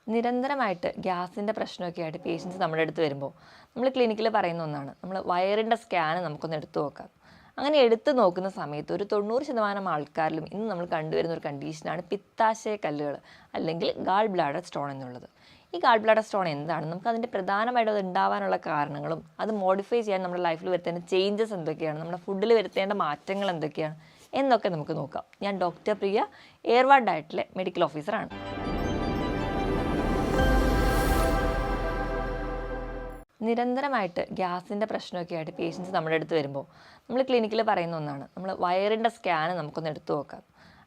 നിരന്തരമായിട്ട് ഗ്യാസിൻ്റെ പ്രശ്നമൊക്കെ ആയിട്ട് പേഷ്യൻസ് നമ്മുടെ അടുത്ത് വരുമ്പോൾ നമ്മൾ ക്ലിനിക്കിൽ പറയുന്ന ഒന്നാണ്, നമ്മൾ വയറിൻ്റെ സ്കാൻ നമുക്കൊന്ന് എടുത്തു നോക്കാം. അങ്ങനെ എടുത്തു നോക്കുന്ന സമയത്ത് ഒരു 90% ആൾക്കാരിലും ഇന്ന് നമ്മൾ കണ്ടുവരുന്ന ഒരു കണ്ടീഷനാണ് പിത്താശയ കല്ലുകൾ അല്ലെങ്കിൽ ഗാൾ ബ്ലാഡർ സ്റ്റോൺ എന്നുള്ളത്. ഈ ഗാൾ ബ്ലാഡർ സ്റ്റോൺ എന്താണ്, നമുക്ക് അതിൻ്റെ പ്രധാനമായിട്ടും അത് ഉണ്ടാവാനുള്ള കാരണങ്ങളും അത് മോഡിഫൈ ചെയ്യാൻ നമ്മുടെ ലൈഫിൽ വരുത്തേണ്ട ചേഞ്ചസ് എന്തൊക്കെയാണ്, നമ്മുടെ ഫുഡിൽ വരുത്തേണ്ട മാറ്റങ്ങൾ എന്തൊക്കെയാണ് എന്നൊക്കെ നമുക്ക് നോക്കാം. ഞാൻ ഡോക്ടർ പ്രിയ, എയർവാർഡ് ഡയറ്റിലെ മെഡിക്കൽ ഓഫീസറാണ്. നിരന്തരമായിട്ട് ഗ്യാസിൻ്റെ പ്രശ്നമൊക്കെ ആയിട്ട് പേഷ്യൻസ് നമ്മുടെ അടുത്ത് വരുമ്പോൾ നമ്മൾ ക്ലിനിക്കിൽ പറയുന്ന ഒന്നാണ്, നമ്മൾ വയറിൻ്റെ സ്കാൻ നമുക്കൊന്ന് എടുത്തു നോക്കാം.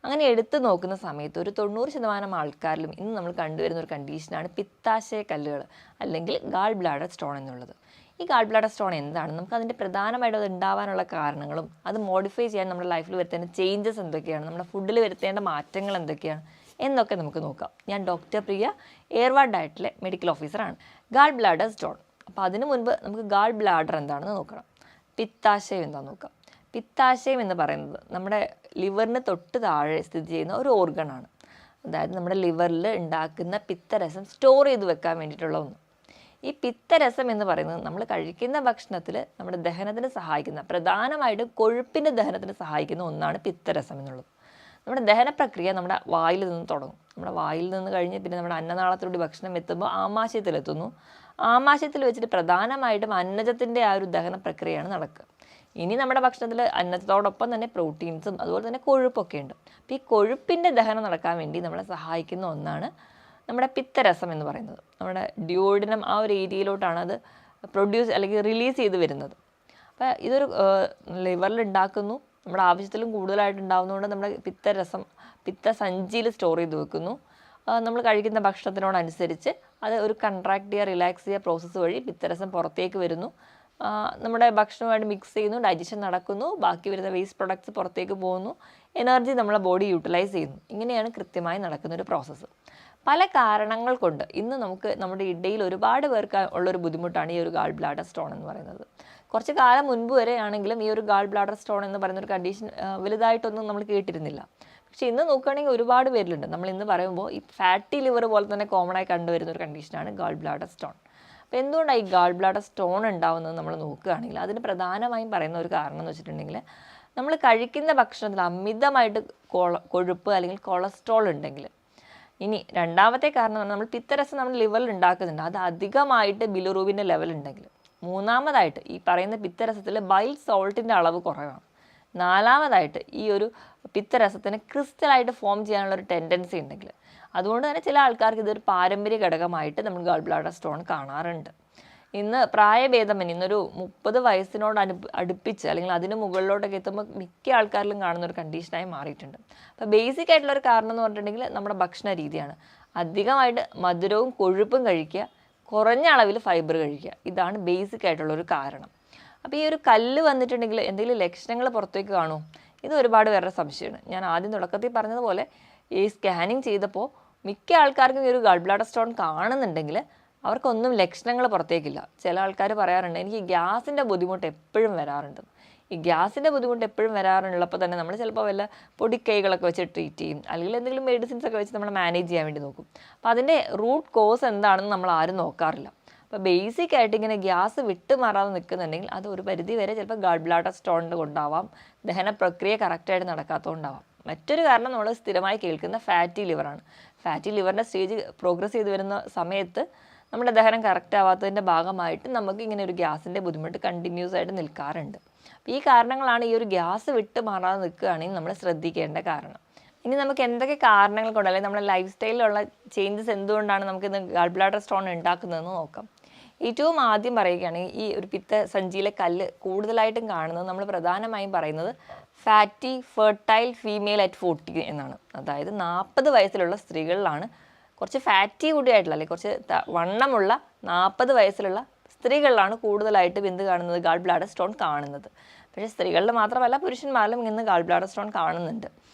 അങ്ങനെ എടുത്തു നോക്കുന്ന സമയത്ത് ഒരു 90% ആൾക്കാരിലും ഇന്ന് നമ്മൾ കണ്ടുവരുന്ന ഒരു കണ്ടീഷനാണ് പിത്താശയ കല്ലുകൾ അല്ലെങ്കിൽ ഗാൾ ബ്ലാഡർ സ്റ്റോൺ എന്നുള്ളത്. ഈ ഗാൾ ബ്ലാഡർ സ്റ്റോൺ എന്താണ്, നമുക്ക് അതിൻ്റെ പ്രധാനമായിട്ടും അത് ഉണ്ടാവാനുള്ള കാരണങ്ങളും അത് മോഡിഫൈ ചെയ്യാൻ നമ്മുടെ ലൈഫിൽ വരുത്തേണ്ട ചേഞ്ചസ് എന്തൊക്കെയാണ്, നമ്മുടെ ഫുഡിൽ വരുത്തേണ്ട മാറ്റങ്ങൾ എന്തൊക്കെയാണ് എന്നൊക്കെ നമുക്ക് നോക്കാം. ഞാൻ ഡോക്ടർ പ്രിയ, എയർവാർഡ് ഡയറ്റിലെ മെഡിക്കൽ ഓഫീസറാണ്. ഗാൾ ബ്ലാഡർ സ്റ്റോൺ, അപ്പോൾ അതിനു മുൻപ് നമുക്ക് ഗാൾ ബ്ലാഡർ എന്താണെന്ന് നോക്കണം. പിത്താശയം എന്താണെന്ന് നോക്കാം. പിത്താശയം എന്ന് പറയുന്നത് നമ്മുടെ ലിവറിന് തൊട്ട് താഴെ സ്ഥിതി ചെയ്യുന്ന ഒരു ഓർഗണാണ്. അതായത് നമ്മുടെ ലിവറിൽ ഉണ്ടാക്കുന്ന പിത്തരസം സ്റ്റോർ ചെയ്ത് വെക്കാൻ വേണ്ടിയിട്ടുള്ള ഒന്ന്. ഈ പിത്തരസം എന്ന് പറയുന്നത് നമ്മൾ കഴിക്കുന്ന ഭക്ഷണത്തിൽ നമ്മുടെ ദഹനത്തിന് സഹായിക്കുന്ന, പ്രധാനമായിട്ടും കൊഴുപ്പിൻ്റെ ദഹനത്തിന് സഹായിക്കുന്ന ഒന്നാണ് പിത്തരസം എന്നുള്ളത്. നമ്മുടെ ദഹന പ്രക്രിയ നമ്മുടെ വായിൽ നിന്ന് തുടങ്ങും. നമ്മുടെ വായിൽ നിന്ന് കഴിഞ്ഞ് പിന്നെ നമ്മുടെ അന്നനാളത്തിലൂടെ ഭക്ഷണം എത്തുമ്പോൾ ആമാശയത്തിലെത്തുന്നു. ആമാശയത്തിൽ വെച്ചിട്ട് പ്രധാനമായിട്ടും അന്നജത്തിൻ്റെ ആ ഒരു ദഹന പ്രക്രിയയാണ് നടക്കുക. ഇനി നമ്മുടെ ഭക്ഷണത്തിൽ അന്നത്തോടൊപ്പം തന്നെ പ്രോട്ടീൻസും അതുപോലെ തന്നെ കൊഴുപ്പൊക്കെ ഉണ്ട്. അപ്പോൾ ഈ കൊഴുപ്പിൻ്റെ ദഹനം നടക്കാൻ വേണ്ടി നമ്മളെ സഹായിക്കുന്ന ഒന്നാണ് നമ്മുടെ പിത്തരസം എന്ന് പറയുന്നത്. നമ്മുടെ ഡ്യൂഡിനം ആ ഒരു ഏരിയയിലോട്ടാണ് അത് പ്രൊഡ്യൂസ് അല്ലെങ്കിൽ റിലീസ് ചെയ്ത് വരുന്നത്. അപ്പോൾ ഇതൊരു ലിവറിൽ ഉണ്ടാക്കുന്നു, നമ്മുടെ ആവശ്യത്തിലും കൂടുതലായിട്ട് ഉണ്ടാകുന്നതുകൊണ്ട് നമ്മുടെ പിത്തസഞ്ചിയിൽ സ്റ്റോർ ചെയ്ത് വെക്കുന്നു. നമ്മൾ കഴിക്കുന്ന ഭക്ഷണത്തിനോടനുസരിച്ച് അത് ഒരു കൺട്രാക്ട് ചെയ്യുക, റിലാക്സ് ചെയ്യുക പ്രോസസ്സ് വഴി പിത്തരസം പുറത്തേക്ക് വരുന്നു. നമ്മുടെ ഭക്ഷണവുമായിട്ട് മിക്സ് ചെയ്യുന്നു, ഡൈജഷൻ നടക്കുന്നു, ബാക്കി വരുന്ന വേസ്റ്റ് പ്രൊഡക്ട്സ് പുറത്തേക്ക് പോകുന്നു, എനർജി നമ്മളെ ബോഡി യൂട്ടിലൈസ് ചെയ്യുന്നു. ഇങ്ങനെയാണ് കൃത്യമായി നടക്കുന്ന ഒരു പ്രോസസ്സ്. പല കാരണങ്ങൾ കൊണ്ട് ഇന്ന് നമുക്ക് നമ്മുടെ ഇടയിൽ ഒരുപാട് പേർക്ക് ഉള്ളൊരു ബുദ്ധിമുട്ടാണ് ഈ ഒരു ഗാൾ ബ്ലാഡർ സ്റ്റോൺ എന്ന് പറയുന്നത്. കുറച്ച് കാലം മുൻപ് വരെ ആണെങ്കിലും ഈ ഒരു ഗാൾ ബ്ലാഡർ സ്റ്റോൺ എന്ന് പറയുന്ന ഒരു കണ്ടീഷൻ വലുതായിട്ടൊന്നും നമ്മൾ കേട്ടിരുന്നില്ല. പക്ഷേ ഇന്ന് നോക്കുകയാണെങ്കിൽ ഒരുപാട് പേരിലുണ്ട്. നമ്മൾ ഇന്ന് പറയുമ്പോൾ ഈ ഫാറ്റി ലിവർ പോലെ തന്നെ കോമൺ ആയി കണ്ടുവരുന്ന ഒരു കണ്ടീഷനാണ് ഗാൾ ബ്ലാഡർ സ്റ്റോൺ. അപ്പോൾ എന്തുകൊണ്ടാണ് ഈ ഗാൾ ബ്ലാഡർ സ്റ്റോൺ ഉണ്ടാവുന്നത് നമ്മൾ നോക്കുകയാണെങ്കിൽ അതിന് പ്രധാനമായും പറയുന്ന ഒരു കാരണം എന്ന് വെച്ചിട്ടുണ്ടെങ്കിൽ, നമ്മൾ കഴിക്കുന്ന ഭക്ഷണത്തിൽ അമിതമായിട്ട് കൊഴുപ്പ് അല്ലെങ്കിൽ കൊളസ്ട്രോൾ ഉണ്ടെങ്കിൽ. ഇനി രണ്ടാമത്തെ കാരണം എന്ന് പറഞ്ഞാൽ നമ്മൾ പിത്തരസം നമ്മൾ ലിവറിൽ ഉണ്ടാക്കുന്നുണ്ട്, അത് അധികമായിട്ട് ബിലിറൂബിൻ്റെ ലെവൽ ഉണ്ടെങ്കിൽ. മൂന്നാമതായിട്ട് ഈ പറയുന്ന പിത്തരസത്തിൽ ബൈൽ സോൾട്ടിൻ്റെ അളവ് കുറവാണ്. നാലാമതായിട്ട് ഈ ഒരു പിത്തരസത്തിന് ക്രിസ്റ്റലായിട്ട് ഫോം ചെയ്യാനുള്ള ഒരു ടെൻഡൻസി ഉണ്ടെങ്കിൽ. അതുകൊണ്ട് തന്നെ ചില ആൾക്കാർക്ക് ഇതൊരു പാരമ്പര്യ ഘടകമായിട്ട് നമ്മൾ ഗാൾ ബ്ലാഡർ സ്റ്റോൺ കാണാറുണ്ട്. ഇന്ന് പ്രായഭേദമന്യേ ഇന്നൊരു 30 വയസ്സിനോട് അടുപ്പിച്ച് അല്ലെങ്കിൽ അതിന് മുകളിലോട്ടൊക്കെ എത്തുമ്പോൾ മിക്ക ആൾക്കാരിലും കാണുന്ന ഒരു കണ്ടീഷനായി മാറിയിട്ടുണ്ട്. അപ്പോൾ ബേസിക് ആയിട്ടുള്ളൊരു കാരണം എന്ന് പറഞ്ഞിട്ടുണ്ടെങ്കിൽ നമ്മുടെ ഭക്ഷണ രീതിയാണ്. അധികമായിട്ട് മധുരവും കൊഴുപ്പും കഴിക്കുക, കുറഞ്ഞ അളവിൽ ഫൈബർ കഴിക്കുക, ഇതാണ് ബേസിക് ആയിട്ടുള്ളൊരു കാരണം. അപ്പോൾ ഈ ഒരു കല്ല് വന്നിട്ടുണ്ടെങ്കിൽ എന്തെങ്കിലും ലക്ഷണങ്ങൾ പുറത്തേക്ക് കാണുമോ? ഇത് ഒരുപാട് പേരുടെ സംശയമാണ്. ഞാൻ ആദ്യം തുടക്കത്തിൽ പറഞ്ഞതുപോലെ ഈ സ്കാനിങ് ചെയ്തപ്പോൾ മിക്ക ആൾക്കാർക്കും ഈ ഒരു ഗാൾ ബ്ലാഡർ സ്റ്റോൺ കാണുന്നുണ്ടെങ്കിൽ അവർക്കൊന്നും ലക്ഷണങ്ങൾ പുറത്തേക്കില്ല. ചില ആൾക്കാർ പറയാറുണ്ട്, എനിക്ക് ഗ്യാസിൻ്റെ ബുദ്ധിമുട്ട് എപ്പോഴും വരാറുണ്ട്. ഈ ഗ്യാസിൻ്റെ ബുദ്ധിമുട്ട് എപ്പോഴും വരാറുള്ളപ്പോൾ തന്നെ നമ്മൾ ചിലപ്പോൾ വല്ല പൊടിക്കൈകളൊക്കെ വെച്ച് ട്രീറ്റ് ചെയ്യും, അല്ലെങ്കിൽ എന്തെങ്കിലും മെഡിസിൻസ് ഒക്കെ വെച്ച് നമ്മൾ മാനേജ് ചെയ്യാൻ വേണ്ടി നോക്കും. അപ്പോൾ അതിൻ്റെ റൂട്ട് കോസ് എന്താണെന്ന് നമ്മൾ ആരും നോക്കാറില്ല. അപ്പോൾ ബേസിക് ആയിട്ട് ഇങ്ങനെ ഗ്യാസ് വിട്ടുമാറാതെ നിൽക്കുന്നുണ്ടെങ്കിൽ അത് ഒരു പരിധി വരെ ചിലപ്പോൾ ഗാൾ ബ്ലാഡർ സ്റ്റോണിൻ്റെ കൊണ്ടാവാം, ദഹന പ്രക്രിയ കറക്റ്റായിട്ട് നടക്കാത്തതുകൊണ്ടാവാം. മറ്റൊരു കാരണം നമ്മൾ സ്ഥിരമായി കേൾക്കുന്ന ഫാറ്റി ലിവറാണ്. ഫാറ്റി ലിവറിൻ്റെ സ്റ്റേജ് പ്രോഗ്രസ് ചെയ്ത് വരുന്ന സമയത്ത് നമ്മുടെ ദഹനം കറക്റ്റ് ആവാത്തതിൻ്റെ ഭാഗമായിട്ട് നമുക്ക് ഇങ്ങനെ ഒരു ഗ്യാസിൻ്റെ ബുദ്ധിമുട്ട് കണ്ടിന്യൂസ് ആയിട്ട് നിൽക്കാറുണ്ട്. അപ്പോൾ ഈ കാരണങ്ങളാണ് ഈ ഒരു ഗ്യാസ് വിട്ട് മാറാതെ നിൽക്കുകയാണെങ്കിൽ നമ്മൾ ശ്രദ്ധിക്കേണ്ട കാരണം. ഇനി നമുക്ക് എന്തൊക്കെ കാരണങ്ങൾ കൊണ്ട് അല്ലെങ്കിൽ നമ്മുടെ ലൈഫ് സ്റ്റൈലിലുള്ള ചേഞ്ചസ് എന്തുകൊണ്ടാണ് നമുക്കിന്ന് ഗാൾ ബ്ലാഡർ സ്റ്റോൺ ഉണ്ടാക്കുന്നതെന്ന് നോക്കാം. ഏറ്റവും ആദ്യം പറയുകയാണെങ്കിൽ ഈ ഒരു പിത്തസഞ്ചിയിലെ കല്ല് കൂടുതലായിട്ടും കാണുന്നത് നമ്മൾ പ്രധാനമായും പറയുന്നത് ഫാറ്റി ഫെർട്ടൈൽ ഫീമെയിൽ അറ്റ് 40 എന്നാണ്. അതായത് 40 വയസ്സിലുള്ള സ്ത്രീകളിലാണ്, കുറച്ച് ഫാറ്റി കൂടിയായിട്ടുള്ള അല്ലെങ്കിൽ കുറച്ച് വണ്ണമുള്ള 40 വയസ്സിലുള്ള സ്ത്രീകളിലാണ് കൂടുതലായിട്ട് എന്ത് കാണുന്നത്, ഗാൾ ബ്ലാഡർ സ്റ്റോൺ കാണുന്നത്. പക്ഷേ സ്ത്രീകളിൽ മാത്രമല്ല പുരുഷന്മാരിലും ഇന്ന് ഗാൾ ബ്ലാഡർ സ്റ്റോൺ കാണുന്നുണ്ട്.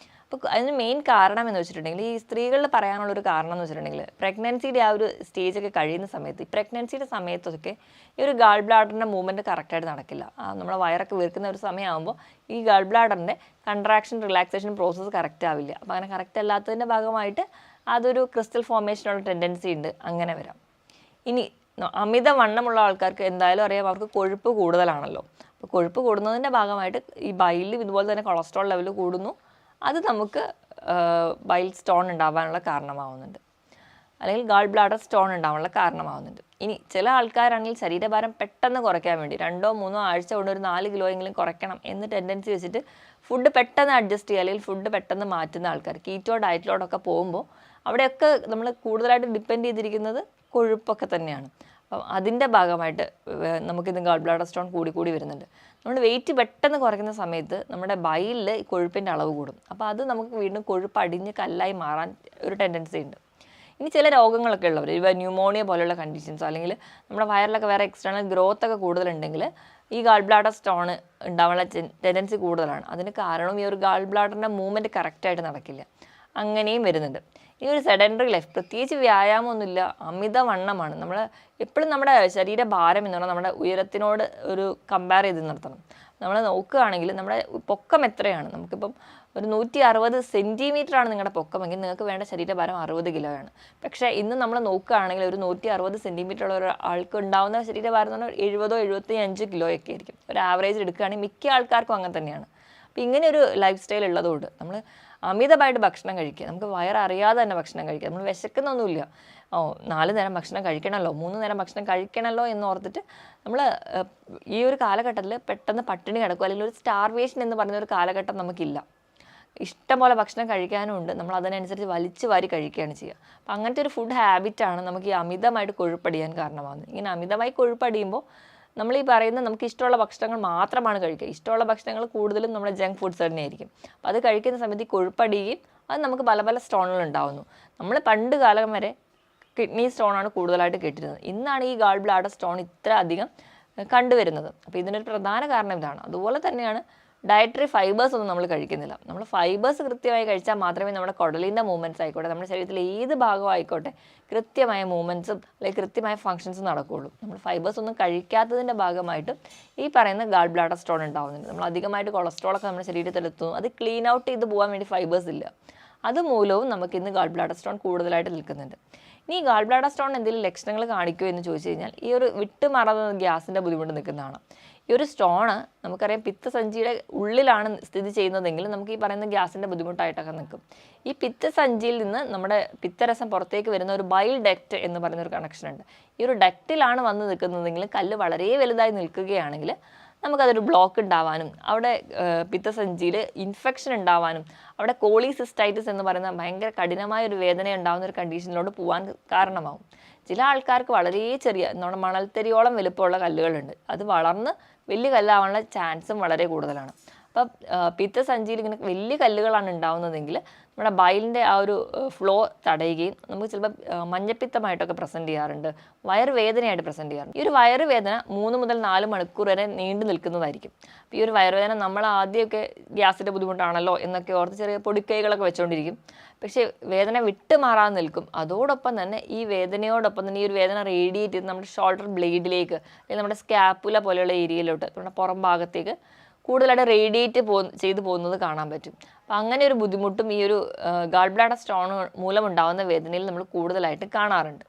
അപ്പോൾ അതിന് മെയിൻ കാരണം എന്ന് വെച്ചിട്ടുണ്ടെങ്കിൽ, ഈ സ്ത്രീകളിൽ പറയാനുള്ളൊരു കാരണം എന്ന് വെച്ചിട്ടുണ്ടെങ്കിൽ, പ്രഗ്നൻസിയുടെ ആ ഒരു സ്റ്റേജൊക്കെ കഴിയുന്ന സമയത്ത്, ഈ പ്രഗ്നൻസിയുടെ സമയത്തൊക്കെ ഈ ഒരു ഗാൾ ബ്ലാഡറിൻ്റെ മൂവ്മെൻറ്റ് കറക്റ്റായിട്ട് നടക്കില്ല. നമ്മളെ വയറൊക്കെ വീർക്കുന്ന ഒരു സമയമാകുമ്പോൾ ഈ ഗാൾ ബ്ലാഡറിൻ്റെ കൺട്രാക്ഷൻ റിലാക്സേഷൻ പ്രോസസ്സ് കറക്റ്റ് ആവില്ല. അപ്പോൾ അങ്ങനെ കറക്റ്റ് അല്ലാത്തതിൻ്റെ ഭാഗമായിട്ട് അതൊരു ക്രിസ്റ്റൽ ഫോർമേഷനുള്ള ടെൻഡൻസി ഉണ്ട്, അങ്ങനെ വരാം. ഇനി അമിത വണ്ണമുള്ള ആൾക്കാർക്ക് എന്തായാലും അറിയാം, അവർക്ക് കൊഴുപ്പ് കൂടുതലാണല്ലോ. അപ്പോൾ കൊഴുപ്പ് കൂടുന്നതിൻ്റെ ഭാഗമായിട്ട് ഈ ബൈലിൽ ഇതുപോലെ തന്നെ കൊളസ്ട്രോൾ ലെവൽ കൂടുന്നു. അത് നമുക്ക് ബൈൽ സ്റ്റോൺ ഉണ്ടാവാനുള്ള കാരണമാവുന്നുണ്ട്, അല്ലെങ്കിൽ ഗാൾ ബ്ലാഡർ സ്റ്റോൺ ഉണ്ടാവാനുള്ള കാരണമാവുന്നുണ്ട്. ഇനി ചില ആൾക്കാരാണെങ്കിൽ ശരീരഭാരം പെട്ടെന്ന് കുറയ്ക്കാൻ വേണ്ടി 2-3 ആഴ്ച കൊണ്ട് ഒരു 4 കിലോ എങ്കിലും കുറയ്ക്കണം എന്ന് ടെൻഡൻസി വെച്ചിട്ട് ഫുഡ് പെട്ടെന്ന് അഡ്ജസ്റ്റ് ചെയ്യുക, അല്ലെങ്കിൽ ഫുഡ് പെട്ടെന്ന് മാറ്റുന്ന ആൾക്കാർ കീറ്റോ ഡയറ്റിലോടൊക്കെ പോകുമ്പോൾ അവിടെയൊക്കെ നമ്മൾ കൂടുതലായിട്ട് ഡിപ്പെൻഡ് ചെയ്തിരിക്കുന്നത് കൊഴുപ്പൊക്കെ തന്നെയാണ്. അപ്പം അതിൻ്റെ ഭാഗമായിട്ട് നമുക്കിത് ഗാൾ ബ്ലാഡർ സ്റ്റോൺ കൂടി വരുന്നുണ്ട്. നമ്മൾ വെയിറ്റ് പെട്ടെന്ന് കുറയ്ക്കുന്ന സമയത്ത് നമ്മുടെ ബൈലിൽ കൊഴുപ്പിൻ്റെ അളവ് കൂടും. അപ്പോൾ അത് നമുക്ക് വീണ്ടും കൊഴുപ്പ് അടിഞ്ഞ് കല്ലായി മാറാൻ ഒരു ടെൻഡൻസി ഉണ്ട്. ഇനി ചില രോഗങ്ങളൊക്കെ ഉള്ളവർ, ഇപ്പോൾ ന്യൂമോണിയ പോലെയുള്ള കണ്ടീഷൻസോ അല്ലെങ്കിൽ നമ്മുടെ വയറിലൊക്കെ വേറെ എക്സ്റ്റേണൽ ഗ്രോത്ത് ഒക്കെ കൂടുതലുണ്ടെങ്കിൽ ഈ ഗാൾ ബ്ലാഡർ സ്റ്റോൺ ഉണ്ടാവാനുള്ള ടെൻഡൻസി കൂടുതലാണ്. അതിന് കാരണം ഈ ഒരു ഗാൾ ബ്ലാഡറിൻ്റെ മൂവ്മെൻറ്റ് കറക്റ്റായിട്ട് നടക്കില്ല, അങ്ങനെയും വരുന്നുണ്ട്. ഈ ഒരു സെഡൻഡറി ലൈഫ്, പ്രത്യേകിച്ച് വ്യായാമമൊന്നുമില്ല, അമിതവണ്ണമാണ്. നമ്മൾ എപ്പോഴും നമ്മുടെ ശരീരഭാരം എന്ന് പറഞ്ഞാൽ നമ്മുടെ ഉയരത്തിനോട് ഒരു കമ്പയർ ചെയ്ത് നിർത്തണം. നമ്മൾ നോക്കുകയാണെങ്കിൽ നമ്മുടെ പൊക്കം എത്രയാണ്, നമുക്കിപ്പം ഒരു 160 സെൻറ്റിമീറ്ററാണ് നിങ്ങളുടെ പൊക്കമെങ്കിൽ നിങ്ങൾക്ക് വേണ്ട ശരീരഭാരം 60 കിലോയാണ്. പക്ഷേ ഇന്ന് നമ്മൾ നോക്കുകയാണെങ്കിൽ ഒരു 160 സെൻറ്റിമീറ്റർ ഉള്ള ഒരാൾക്ക് ഉണ്ടാകുന്ന ശരീരഭാരം എന്ന് പറഞ്ഞാൽ 70-75 കിലോയൊക്കെ ആയിരിക്കും. ഒരു ആവറേജ് എടുക്കുകയാണെങ്കിൽ മിക്ക ആൾക്കാർക്കും അങ്ങനെ തന്നെയാണ്. അപ്പോൾ ഇങ്ങനെ ഒരു ലൈഫ് സ്റ്റൈൽ ഉള്ളതുകൊണ്ട് നമ്മൾ അമിതമായിട്ട് ഭക്ഷണം കഴിക്കുക, നമുക്ക് വയററിയാതെ തന്നെ ഭക്ഷണം കഴിക്കുക. നമ്മൾ വിശക്കുന്നൊന്നുമില്ല, 4 നേരം ഭക്ഷണം കഴിക്കണമല്ലോ, 3 നേരം ഭക്ഷണം കഴിക്കണമല്ലോ എന്ന് ഓർത്തിട്ട് നമ്മൾ ഈ ഒരു കാലഘട്ടത്തിൽ പെട്ടെന്ന് പട്ടിണി കിടക്കുക, അല്ലെങ്കിൽ ഒരു സ്റ്റാർവേഷൻ എന്ന് പറയുന്ന ഒരു കാലഘട്ടം നമുക്കില്ല. ഇഷ്ടംപോലെ ഭക്ഷണം കഴിക്കാനും ഉണ്ട്, നമ്മൾ അതിനനുസരിച്ച് വലിച്ചു വാരി കഴിക്കുകയാണ് ചെയ്യുക. അപ്പം അങ്ങനത്തെ ഒരു ഫുഡ് ഹാബിറ്റാണ് നമുക്ക് ഈ അമിതമായിട്ട് കൊഴുപ്പടിയാൻ കാരണമാകുന്നത്. ഇങ്ങനെ അമിതമായി കൊഴുപ്പടിയുമ്പോൾ നമ്മൾ ഈ പറയുന്ന നമുക്ക് ഇഷ്ടമുള്ള ഭക്ഷണങ്ങൾ മാത്രമാണ് കഴിക്കുക. ഇഷ്ടമുള്ള ഭക്ഷണങ്ങൾ കൂടുതലും നമ്മുടെ ജങ്ക് ഫുഡ്സ് തന്നെയായിരിക്കും. അപ്പോൾ അത് കഴിക്കുന്ന സമയത്ത് ഈ കൊഴുപ്പടിയുകയും അത് നമുക്ക് പല പല സ്റ്റോണുകൾ ഉണ്ടാകുന്നു. നമ്മൾ പണ്ട് കാലം വരെ കിഡ്നി സ്റ്റോണാണ് കൂടുതലായിട്ട് കേട്ടിരുന്നത്. ഇന്നാണ് ഈ ഗാൾ ബ്ലാഡർ സ്റ്റോൺ ഇത്ര അധികം കണ്ടുവരുന്നത്. അപ്പോൾ ഇതിനൊരു പ്രധാന കാരണം ഇതാണ്. അതുപോലെ തന്നെയാണ് ഡയറ്ററി ഫൈബേഴ്സ് ഒന്നും നമ്മൾ കഴിക്കുന്നില്ല. നമ്മൾ ഫൈബേഴ്സ് കൃത്യമായി കഴിച്ചാൽ മാത്രമേ നമ്മുടെ കുടലിൻ്റെ മൂവ്മെൻറ്റ്സ് ആയിക്കോട്ടെ, നമ്മുടെ ശരീരത്തിലെ ഏത് ഭാഗമായിക്കോട്ടെ കൃത്യമായ മൂവ്മെൻറ്റ്സും അല്ലെങ്കിൽ കൃത്യമായ ഫങ്ഷൻസും നടക്കുകയുള്ളൂ. നമ്മൾ ഫൈബേഴ്സ് ഒന്നും കഴിക്കാത്തതിൻ്റെ ഭാഗമായിട്ട് ഈ പറയുന്ന ഗാൾ ബ്ലാഡർ സ്റ്റോൺ ഉണ്ടാകുന്നുണ്ട്. നമ്മൾ അധികമായിട്ട് കൊളസ്ട്രോളൊക്കെ നമ്മുടെ ശരീരത്തിലെത്തുന്നു. അത് ക്ലീൻ ഔട്ട് ചെയ്ത് പോകാൻ വേണ്ടി ഫൈബേഴ്സ് ഇല്ല. അതുമൂലവും നമുക്ക് ഇന്ന് ഗാൾ ബ്ലാഡർ സ്റ്റോൺ കൂടുതലായിട്ട് നിൽക്കുന്നുണ്ട്. ഇനി ഈ ഗാൾ ബ്ലാഡർ സ്റ്റോൺ എന്തെങ്കിലും ലക്ഷണങ്ങൾ കാണിക്കുമോ എന്ന് ചോദിച്ചു കഴിഞ്ഞാൽ ഈ ഒരു വിട്ടുമാറാത്ത ഗ്യാസിൻ്റെ ബുദ്ധിമുട്ട് നിൽക്കുന്നതാണ്. ഈ ഒരു സ്റ്റോണ് നമുക്കറിയാം പിത്തസഞ്ചിയുടെ ഉള്ളിലാണ് സ്ഥിതി ചെയ്യുന്നതെങ്കിൽ നമുക്ക് ഈ പറയുന്ന ഗ്യാസിൻ്റെ ബുദ്ധിമുട്ടായിട്ടൊക്കെ നിൽക്കും. ഈ പിത്തസഞ്ചിയിൽ നിന്ന് നമ്മുടെ പിത്തരസം പുറത്തേക്ക് വരുന്ന ഒരു ബൈൽ ഡക്റ്റ് എന്ന് പറയുന്ന ഒരു കണക്ഷൻ ഉണ്ട്. ഈ ഒരു ഡക്റ്റിലാണ് വന്ന് നിൽക്കുന്നതെങ്കിൽ കല്ല് വളരെ വലുതായി നിൽക്കുകയാണെങ്കിൽ നമുക്കതൊരു ബ്ലോക്ക് ഉണ്ടാവാനും അവിടെ പിത്തസഞ്ചിയിൽ ഇൻഫെക്ഷൻ ഉണ്ടാവാനും അവിടെ കോളിസിസ്റ്റൈറ്റിസ് എന്ന് പറയുന്ന ഭയങ്കര കഠിനമായ ഒരു വേദന ഉണ്ടാകുന്ന ഒരു കണ്ടീഷനിലോട്ട് പോകാൻ കാരണമാവും. ചില ആൾക്കാർക്ക് വളരെ ചെറിയ നമ്മുടെ മണൽത്തരിയോളം വലുപ്പമുള്ള കല്ലുകളുണ്ട്. അത് വളർന്ന് വലിയ കല്ലാവാനുള്ള ചാൻസും വളരെ കൂടുതലാണ്. അപ്പം പിത്തസഞ്ചിയിൽ ഇങ്ങനെ വലിയ കല്ലുകളാണ് ഉണ്ടാവുന്നതെങ്കിൽ നമ്മുടെ ബൈലിൻ്റെ ആ ഒരു ഫ്ലോ തടയുകയും നമുക്ക് ചിലപ്പോൾ മഞ്ഞപ്പിത്തമായിട്ടൊക്കെ പ്രസൻറ്റ് ചെയ്യാറുണ്ട്, വയറുവേദനയായിട്ട് പ്രസൻറ്റ് ചെയ്യാറുണ്ട്. ഈ ഒരു വയറുവേദന 3 മുതൽ 4 മണിക്കൂർ വരെ നീണ്ടു നിൽക്കുന്നതായിരിക്കും. അപ്പോൾ ഈ ഒരു വയറുവേദന നമ്മൾ ആദ്യമൊക്കെ ഗ്യാസിൻ്റെ ബുദ്ധിമുട്ടാണല്ലോ എന്നൊക്കെ ഓർത്ത് ചെറിയ പൊടിക്കൈകളൊക്കെ വെച്ചുകൊണ്ടിരിക്കും. പക്ഷേ വേദന വിട്ടുമാറാതെ നിൽക്കും. അതോടൊപ്പം തന്നെ ഈ വേദനയോടൊപ്പം തന്നെ ഈ ഒരു വേദന റേഡിയേറ്റ് ചെയ്ത് നമ്മുടെ ഷോൾഡർ ബ്ലേഡിലേക്ക് അല്ലെങ്കിൽ നമ്മുടെ സ്കാപ്പുല പോലെയുള്ള ഏരിയയിലോട്ട് നമ്മുടെ പുറം ഭാഗത്തേക്ക് കൂടുതലായിട്ട് റേഡിയേറ്റ് ചെയ്തു പോകുന്നത് കാണാൻ പറ്റും. അപ്പം അങ്ങനെ ഒരു ബുദ്ധിമുട്ടും ഈ ഒരു ഗാൾ ബ്ലാഡർ സ്റ്റോൺ മൂലമുണ്ടാകുന്ന വേദനയിൽ നമ്മൾ കൂടുതലായിട്ട് കാണാറുണ്ട്.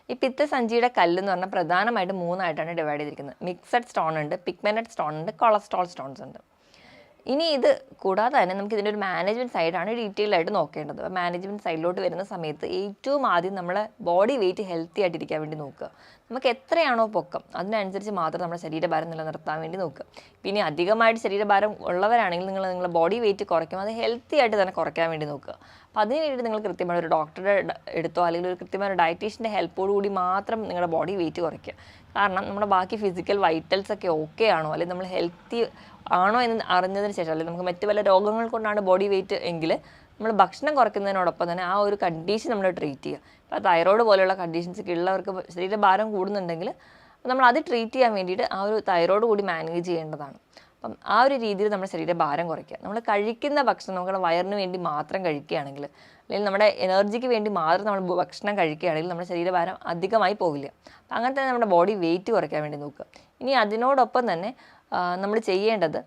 ഈ പിത്തസഞ്ചിയുടെ കല്ലെന്ന് പറഞ്ഞാൽ പ്രധാനമായിട്ട് 3ആയിട്ടാണ് ഡിവൈഡ് ചെയ്തിരിക്കുന്നത്. മിക്സഡ് സ്റ്റോൺ ഉണ്ട്, പിഗ്മെൻറ്റഡ് സ്റ്റോൺ ഉണ്ട്, കൊളസ്ട്രോൾ സ്റ്റോൺസ് ഉണ്ട്. ഇനി ഇത് കൂടാതെ തന്നെ നമുക്ക് ഇതിൻ്റെ ഒരു മാനേജ്മെൻറ്റ് സൈഡാണ് ഡീറ്റെയിൽ ആയിട്ട് നോക്കേണ്ടത്. മാനേജ്മെൻറ്റ് സൈഡിലോട്ട് വരുന്ന സമയത്ത് ഏറ്റവും ആദ്യം നമ്മളെ ബോഡി വെയിറ്റ് ഹെൽത്തി ആയിട്ടിരിക്കാൻ വേണ്ടി നോക്കുക. നമുക്ക് എത്രയാണോ പൊക്കം അതിനനുസരിച്ച് മാത്രം നമ്മുടെ ശരീരഭാരം നിലനിർത്താൻ വേണ്ടി നോക്കുക. പിന്നെ അധികമായിട്ട് ശരീരഭാരം ഉള്ളവരാണെങ്കിൽ നിങ്ങളുടെ ബോഡി വെയിറ്റ് കുറയ്ക്കും, അത് ഹെൽത്തി ആയിട്ട് തന്നെ കുറയ്ക്കാൻ വേണ്ടി നോക്കുക. അപ്പോൾ അതിന് വേണ്ടി നിങ്ങൾ കൃത്യമായ ഒരു ഡോക്ടറുടെ എടുത്തോ അല്ലെങ്കിൽ ഒരു കൃത്യമായ ഒരു ഡയറ്റീഷ്യൻ്റെ ഹെൽപ്പോട് കൂടി മാത്രം നിങ്ങളുടെ ബോഡി വെയിറ്റ് കുറയ്ക്കുക. കാരണം നമ്മുടെ ബാക്കി ഫിസിക്കൽ വൈറ്റൽസ് ഒക്കെ ഓക്കെ ആണോ അല്ലെങ്കിൽ നമ്മൾ ഹെൽത്തി ആണോ എന്ന് അറിഞ്ഞതിന് ശേഷം, അല്ലെങ്കിൽ നമുക്ക് മറ്റു പല രോഗങ്ങൾ കൊണ്ടാണ് ബോഡി വെയിറ്റ് എങ്കിൽ നമ്മൾ ഭക്ഷണം കുറയ്ക്കുന്നതിനോടൊപ്പം തന്നെ ആ ഒരു കണ്ടീഷൻ നമ്മൾ ട്രീറ്റ് ചെയ്യുക. ഇപ്പോൾ തൈറോയ്ഡ് പോലെയുള്ള കണ്ടീഷൻസൊക്കെ ഉള്ളവർക്ക് ശരീരഭാരം കൂടുന്നുണ്ടെങ്കിൽ നമ്മൾ അത് ട്രീറ്റ് ചെയ്യാൻ വേണ്ടിയിട്ട് ആ ഒരു തൈറോയ്ഡ് കൂടി മാനേജ് ചെയ്യേണ്ടതാണ്. അപ്പം ആ ഒരു രീതിയിൽ നമ്മുടെ ശരീരഭാരം കുറയ്ക്കുക. നമ്മൾ കഴിക്കുന്ന ഭക്ഷണം നമ്മുടെ വയറിന് വേണ്ടി മാത്രം കഴിക്കുകയാണെങ്കിൽ അല്ലെങ്കിൽ നമ്മുടെ എനർജിക്ക് വേണ്ടി മാത്രം നമ്മൾ ഭക്ഷണം കഴിക്കുകയാണെങ്കിൽ നമ്മുടെ ശരീരഭാരം അധികമായി പോകില്ല. അപ്പം അങ്ങനെ തന്നെ നമ്മുടെ ബോഡി വെയിറ്റ് കുറയ്ക്കാൻ വേണ്ടി നോക്കുക. ഇനി അതിനോടൊപ്പം തന്നെ നമ്മൾ ചെയ്യേണ്ടത്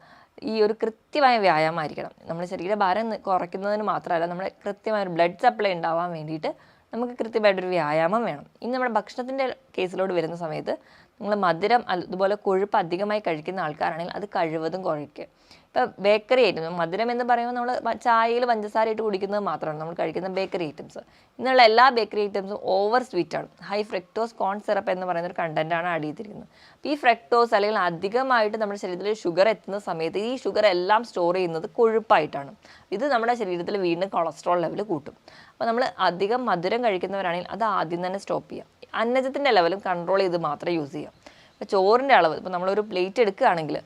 ഈ ഒരു കൃത്യമായ വ്യായാമമായിരിക്കണം. നമ്മുടെ ശരീരഭാരം കുറയ്ക്കുന്നതിന് മാത്രമല്ല, നമ്മുടെ കൃത്യമായ ഒരു ബ്ലഡ് സപ്ലൈ ഉണ്ടാവാൻ വേണ്ടിയിട്ട് നമുക്ക് കൃത്യമായിട്ടൊരു വ്യായാമം വേണം. ഇനി നമ്മുടെ ഭക്ഷണത്തിൻ്റെ കേസിലോട്ട് വരുന്ന സമയത്ത് നിങ്ങൾ മധുരം അതുപോലെ കൊഴുപ്പ് അധികമായി കഴിക്കുന്ന ആൾക്കാരാണെങ്കിൽ അത് കഴിവതും കുറയ്ക്കുക. ഇപ്പോൾ ബേക്കറി ഐറ്റംസ്, മധുരം എന്ന് പറയുമ്പോൾ നമ്മൾ ചായയിൽ പഞ്ചസാര ഇട്ട് കുടിക്കുന്നത് മാത്രമാണ് നമ്മൾ കഴിക്കുന്ന ബേക്കറി ഐറ്റംസ്. ഇന്നുള്ള എല്ലാ ബേക്കറി ഐറ്റംസും ഓവർ സ്വീറ്റ് ആണ്. ഹൈ ഫ്രക്ടോസ് കോൺ സിറപ്പ് എന്ന് പറയുന്ന ഒരു കണ്ടൻറ്റാണ് ആഡ് ചെയ്തിരിക്കുന്നത്. അപ്പോൾ ഈ ഫ്രക്ടോസ് അല്ലെങ്കിൽ അധികമായിട്ട് നമ്മുടെ ശരീരത്തിൽ ഷുഗർ എത്തുന്ന സമയത്ത് ഈ ഷുഗർ എല്ലാം സ്റ്റോർ ചെയ്യുന്നത് കൊഴുപ്പായിട്ടാണ്. ഇത് നമ്മുടെ ശരീരത്തിൽ വീണ്ടും കൊളസ്ട്രോൾ ലെവൽ കൂട്ടും. അപ്പോൾ നമ്മൾ അധികം മധുരം കഴിക്കുന്നവരാണെങ്കിൽ അത് ആദ്യം തന്നെ സ്റ്റോപ്പ് ചെയ്യാം. അന്നജത്തിൻ്റെ ലെവലും കൺട്രോൾ ചെയ്ത് മാത്രം യൂസ് ചെയ്യാം. ഇപ്പോൾ ചോറിൻ്റെ അളവ്, ഇപ്പോൾ നമ്മളൊരു പ്ലേറ്റ് എടുക്കുകയാണെങ്കിൽ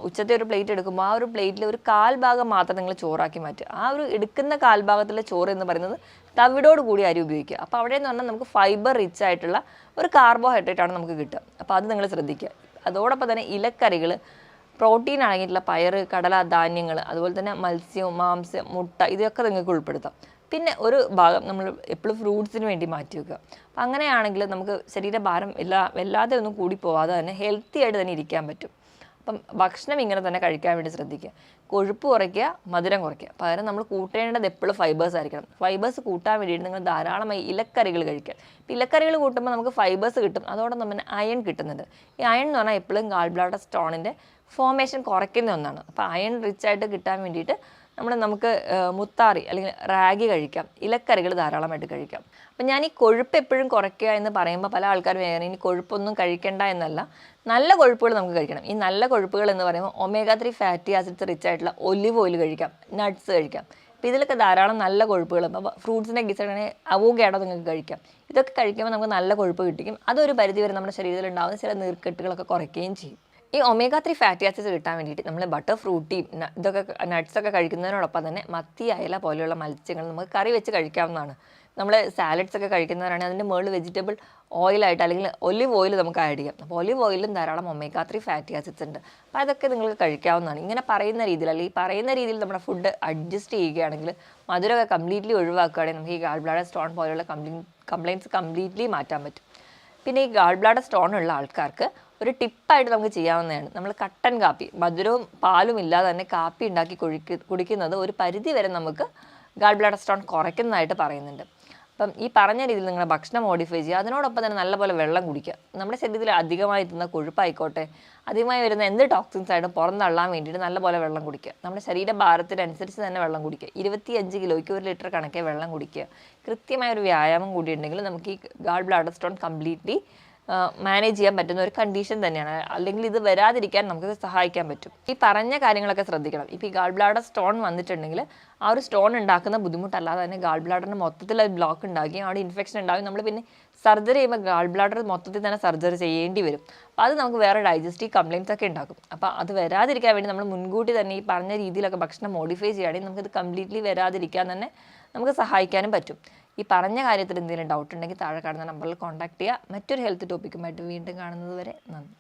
ഉച്ചത്തെ ഒരു പ്ലേറ്റ് എടുക്കുമ്പോൾ ആ ഒരു പ്ലേറ്റിൽ ഒരു കാൽഭാഗം മാത്രം നിങ്ങൾ ചോറാക്കി മാറ്റുക. ആ ഒരു എടുക്കുന്ന കാൽഭാഗത്തിലെ ചോറ് എന്ന് പറയുന്നത് തവിടോട് കൂടി അരി ഉപയോഗിക്കുക. അപ്പോൾ അവിടെ എന്ന് പറഞ്ഞാൽ നമുക്ക് ഫൈബർ റിച്ച് ആയിട്ടുള്ള ഒരു കാർബോഹൈഡ്രേറ്റ് ആണ് നമുക്ക് കിട്ടുക. അപ്പോൾ അത് നിങ്ങൾ ശ്രദ്ധിക്കുക. അതോടൊപ്പം തന്നെ ഇലക്കറികൾ, പ്രോട്ടീൻ അടങ്ങിയിട്ടുള്ള പയർ, കടല, ധാന്യങ്ങൾ, അതുപോലെ തന്നെ മത്സ്യം, മാംസം, മുട്ട, ഇതൊക്കെ നിങ്ങൾക്ക് ഉൾപ്പെടുത്താം. പിന്നെ ഒരു ഭാഗം നമ്മൾ എപ്പോഴും ഫ്രൂട്ട്സിന് വേണ്ടി മാറ്റി വെക്കുക. അപ്പം അങ്ങനെയാണെങ്കിൽ നമുക്ക് ശരീരഭാരം വല്ലാതെ ഒന്നും കൂടി പോവാതെ തന്നെ ഹെൽത്തി ആയിട്ട് തന്നെ ഇരിക്കാൻ പറ്റും. അപ്പം ഭക്ഷണം ഇങ്ങനെ തന്നെ കഴിക്കാൻ വേണ്ടി ശ്രദ്ധിക്കുക. കൊഴുപ്പ് കുറയ്ക്കുക, മധുരം കുറയ്ക്കുക. പകരം നമ്മൾ കൂട്ടേണ്ടത് എപ്പോഴും ഫൈബേഴ്സ് ആയിരിക്കണം. ഫൈബേഴ്സ് കൂട്ടാൻ വേണ്ടിയിട്ട് നിങ്ങൾ ധാരാളമായി ഇലക്കറികൾ കഴിക്കുക. ഇപ്പം ഇലക്കറികൾ കൂട്ടുമ്പോൾ നമുക്ക് ഫൈബേഴ്സ് കിട്ടും, അതോടൊപ്പം തന്നെ അയൺ കിട്ടുന്നുണ്ട്. ഈ അയൺ എന്ന് പറഞ്ഞാൽ എപ്പോഴും ഗാൾ ബ്ലാഡർ സ്റ്റോണിൻ്റെ ഫോർമേഷൻ കുറയ്ക്കുന്ന ഒന്നാണ്. അപ്പോൾ അയൺ റിച്ച് ആയിട്ട് കിട്ടാൻ വേണ്ടിയിട്ട് നമുക്ക് മുത്താറി അല്ലെങ്കിൽ റാഗി കഴിക്കാം, ഇലക്കറികൾ ധാരാളമായിട്ട് കഴിക്കാം. അപ്പം ഞാൻ ഈ കൊഴുപ്പ് എപ്പോഴും കുറയ്ക്കുക എന്ന് പറയുമ്പോൾ പല ആൾക്കാരും വേറെ ഇനി കൊഴുപ്പൊന്നും കഴിക്കേണ്ട എന്നല്ല, നല്ല കൊഴുപ്പുകൾ നമുക്ക് കഴിക്കണം. ഈ നല്ല കൊഴുപ്പുകൾ എന്ന് പറയുമ്പോൾ ഒമേഗ 3 ഫാറ്റി ആസിഡ്സ് റിച്ച് ആയിട്ടുള്ള ഒലിവ് ഓയിൽ കഴിക്കാം, നട്ട്സ് കഴിക്കാം. അപ്പോൾ ഇതിലൊക്കെ ധാരാളം നല്ല കൊഴുപ്പുകൾ, അപ്പോൾ ഫ്രൂട്ട്സിൻ്റെ ഗിസണെ അവോക്കാഡോ നിങ്ങൾക്ക് കഴിക്കാം. ഇതൊക്കെ കഴിക്കുമ്പോൾ നമുക്ക് നല്ല കൊഴുപ്പ് കിട്ടിക്കും. അതൊരു പരിധിവരെ നമ്മുടെ ശരീരത്തിൽ ഉണ്ടാകുന്ന ചില നീർക്കെട്ടുകളൊക്കെ കുറയ്ക്കുകയും ചെയ്യും. ഈ ഒമേഗ 3 ഫാറ്റി ആസിഡ്സ് കിട്ടാൻ വേണ്ടിയിട്ട് നമ്മൾ ബട്ടർ ഫ്രൂട്ടിയും ഇതൊക്കെ നട്ട്സൊക്കെ കഴിക്കുന്നതിനോടൊപ്പം തന്നെ മത്തി, അയല പോലെയുള്ള മത്സ്യങ്ങൾ നമുക്ക് കറി വെച്ച് കഴിക്കാവുന്നതാണ്. നമ്മൾ സാലഡ്സ് ഒക്കെ കഴിക്കുന്നവരാണെങ്കിൽ അതിൻ്റെ മുകളിൽ വെജിറ്റബിൾ ഓയിലായിട്ട് അല്ലെങ്കിൽ ഒലിവ് ഓയിൽ നമുക്ക് ആഡ് ചെയ്യാം. അപ്പോൾ ഒലിവ് ഓയിലും ധാരാളം ഒമേഗ 3 ഫാറ്റി ആസിഡ്സ് ഉണ്ട്. അപ്പോൾ അതൊക്കെ നിങ്ങൾക്ക് കഴിക്കാവുന്നതാണ്. ഇങ്ങനെ പറയുന്ന രീതിയിൽ അല്ലെങ്കിൽ പറയുന്ന രീതിയിൽ നമ്മുടെ ഫുഡ് അഡ്ജസ്റ്റ് ചെയ്യുകയാണെങ്കിൽ, മധുരമൊക്കെ കംപ്ലീറ്റ്ലി ഒഴിവാക്കുകയാണെങ്കിൽ നമുക്ക് ഈ ഗാൾ ബ്ലാഡർ സ്റ്റോൺ പോലെയുള്ള കംപ്ലയിൻറ്റ്സ് കംപ്ലീറ്റ്ലി മാറ്റാൻ പറ്റും. പിന്നെ ഈ ഗാൾ ബ്ലാഡർ സ്റ്റോൺ ഉള്ള ആൾക്കാർക്ക് ഒരു ടിപ്പായിട്ട് നമുക്ക് ചെയ്യാവുന്നതാണ്. നമ്മൾ കട്ടൻ കാപ്പി, മധുരവും പാലും ഇല്ലാതെ തന്നെ കാപ്പി ഉണ്ടാക്കി കുടിക്കുന്നത് ഒരു പരിധി വരെ നമുക്ക് ഗാൾ ബ്ലാഡർ സ്റ്റോൺ കുറയ്ക്കുന്നതായിട്ട് പറയുന്നുണ്ട്. അപ്പം ഈ പറഞ്ഞ രീതിയിൽ നിങ്ങളുടെ ഭക്ഷണം മോഡിഫൈ ചെയ്യുക, അതിനോടൊപ്പം തന്നെ നല്ലപോലെ വെള്ളം കുടിക്കുക. നമ്മുടെ ശരീരത്തിൽ അധികമായി എത്തുന്ന കൊഴുപ്പായിക്കോട്ടെ, അധികമായി വരുന്ന എന്ത് ടോക്സിൻസ് ആയിട്ടും പുറന്തള്ളാൻ വേണ്ടിയിട്ട് നല്ലപോലെ വെള്ളം കുടിക്കുക. നമ്മുടെ ശരീരഭാരത്തിനനുസരിച്ച് തന്നെ വെള്ളം കുടിക്കുക. 25 കിലോയ്ക്ക് 1 ലിറ്റർ കണക്കെ വെള്ളം കുടിക്കുക. കൃത്യമായ ഒരു വ്യായാമം കൂടി ഉണ്ടെങ്കിൽ നമുക്ക് ഈ gall bladder stone completely manage ചെയ്യാൻ പറ്റുന്ന ഒരു കണ്ടീഷൻ തന്നെയാണ്. അല്ലെങ്കിൽ ഇത് വരാതിരിക്കാൻ നമുക്ക് സഹായിക്കാൻ പറ്റും. ഈ പറഞ്ഞ കാര്യങ്ങളൊക്കെ ശ്രദ്ധിക്കണം. ഇപ്പോൾ ഈ ഗാൾ ബ്ലാഡർ സ്റ്റോൺ വന്നിട്ടുണ്ടെങ്കിൽ ആ ഒരു സ്റ്റോൺ ഉണ്ടാക്കുന്ന ബുദ്ധിമുട്ടല്ലാതെ തന്നെ ഗാൾ ബ്ലാഡറിന് മൊത്തത്തിൽ അത് ബ്ലോക്ക് ഉണ്ടാകുകയും അവിടെ ഇൻഫെക്ഷൻ ഉണ്ടാകും. നമ്മൾ പിന്നെ സർജറി ചെയ്യുമ്പോൾ ഗാൾ ബ്ലാഡർ മൊത്തത്തിൽ തന്നെ സർജറി ചെയ്യേണ്ടി വരും. അപ്പോൾ അത് നമുക്ക് വേറെ ഡൈജസ്റ്റീവ് കംപ്ലയിൻസ് ഒക്കെ ഉണ്ടാക്കും. അപ്പോൾ അത് വരാതിരിക്കാൻ വേണ്ടി നമ്മൾ മുൻകൂട്ടി തന്നെ ഈ പറഞ്ഞ രീതിയിലൊക്കെ ഭക്ഷണം മോഡിഫൈ ചെയ്യുകയാണെങ്കിൽ നമുക്കിത് കംപ്ലീറ്റ്ലി വരാതിരിക്കാൻ തന്നെ നമുക്ക് സഹായിക്കാനും പറ്റും. ഈ പറഞ്ഞ കാര്യത്തിൽ എന്തെങ്കിലും ഡൗട്ട് ഉണ്ടെങ്കിൽ താഴെ കാണുന്ന നമ്പറിൽ കോൺടാക്ട് ചെയ്യുക. മറ്റൊരു ഹെൽത്ത് ടോപ്പിക്കുമായിട്ട് വീണ്ടും കാണുന്നത് വരെ നന്ദി.